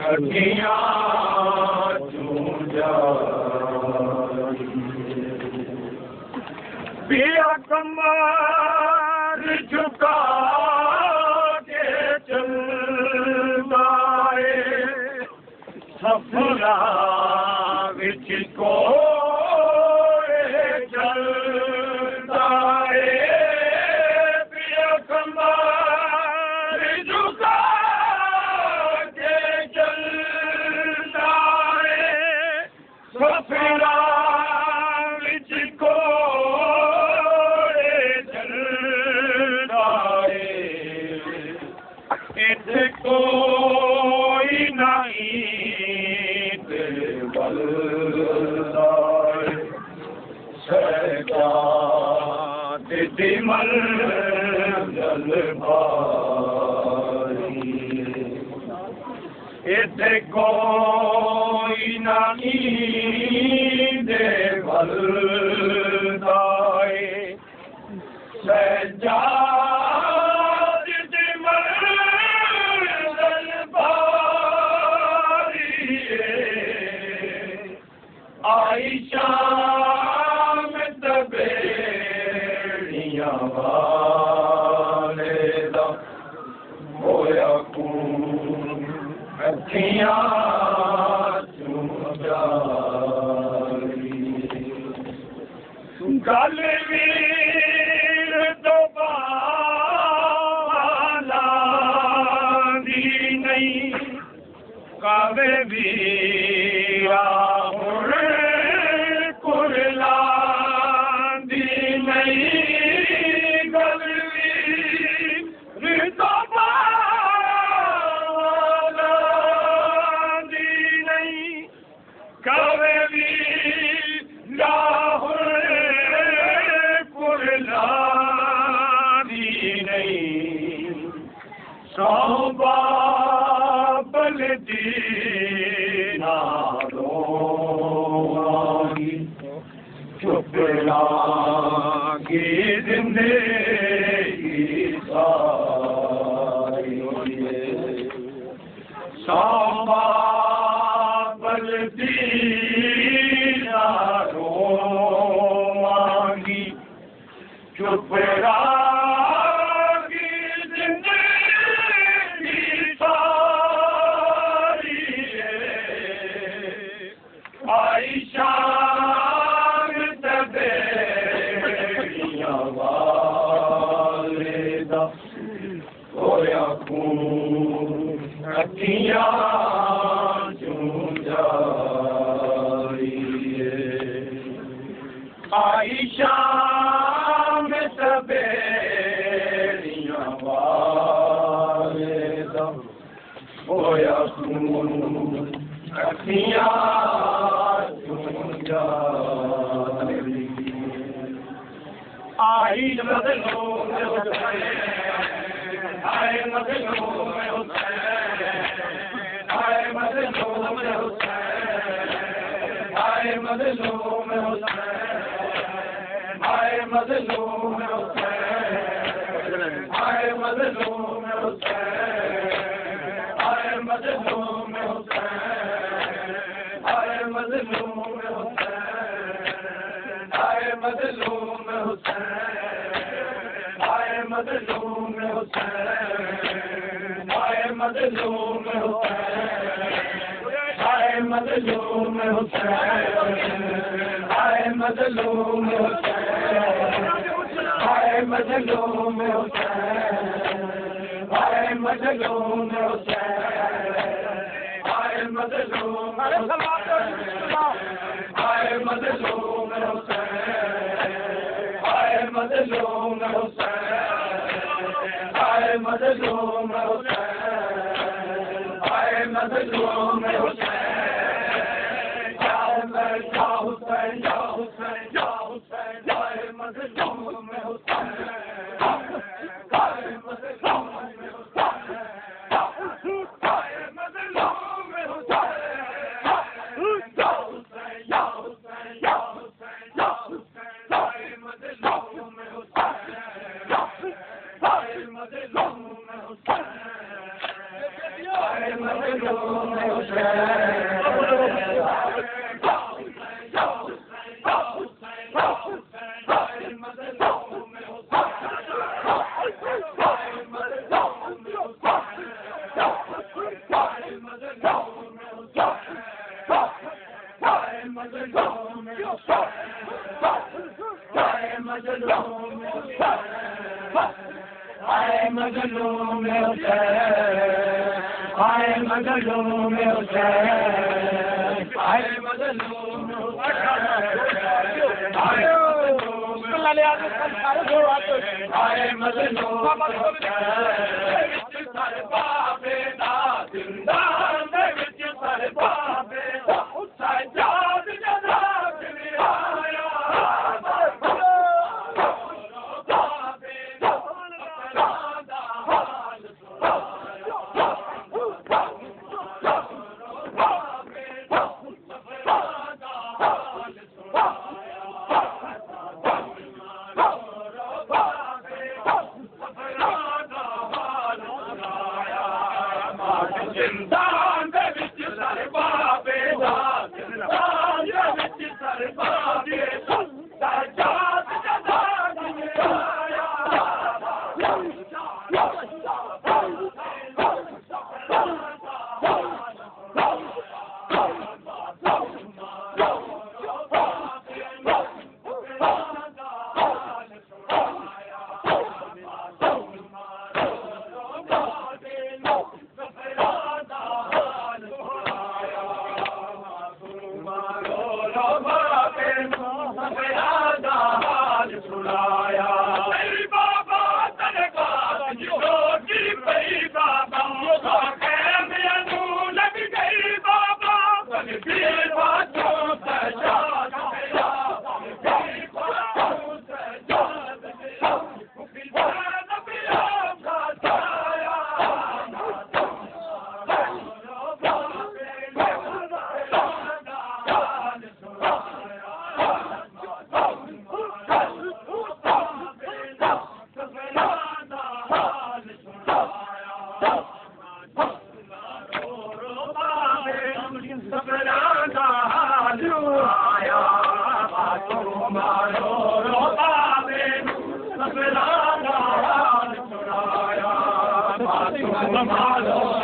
अखियाँ चूम जाई पिया कमर झुका के चलदा है सफरा विच को चलदा है पिया कमर झुका के चलदा है सफरा विच को कोई नहीं बलदार सजाद दिमल जलभारी इथे कोई नहीं बलदार सजाद आयशा में तबेड़ियां वाले दा होया खून अखियां चूम जाई गल वीर तो बाला दी नहीं कावे वीरा बाबल दीना रोगी चुप लागी जिंदगी सारी बाबल दीना रोगी चुप आयशा में तबेड़ियां वाले दा होया खून अखियां चूम जाई आयशा में तबेड़ियां वाले दा होया खून अखियां आई मदलो में हुसैन आए मदलो में हुसैन आए मदलो में हुसैन आए मदलो में हुसैन आए मदलो में हुसैन आए मदलो में हुसैन आए मदलो में हुसैन आए मदलो में हुसैन आए मदलो में हुसैन आए मदलो में हुसैन आए मदलो में हुसैन आए मदलो में हुसैन आए मदलो में हुसैन आए मदलो में हुसैन आए मदलो में हुसैन आए मदलो में आए मदलो में हुसैन आए मदलो में हुसैन आए मदलो में हुसैन आए मदलो में हुसैन या हुसैन या हुसैन या हुसैन आए मदलो में हुसैन आए मदलो में हुसैन आए मदलो में हुसैन या हुसैन या हुसैन या हुसैन आए मदलो में हुसैन आए मदलो में हुसैन आए मदलो Malo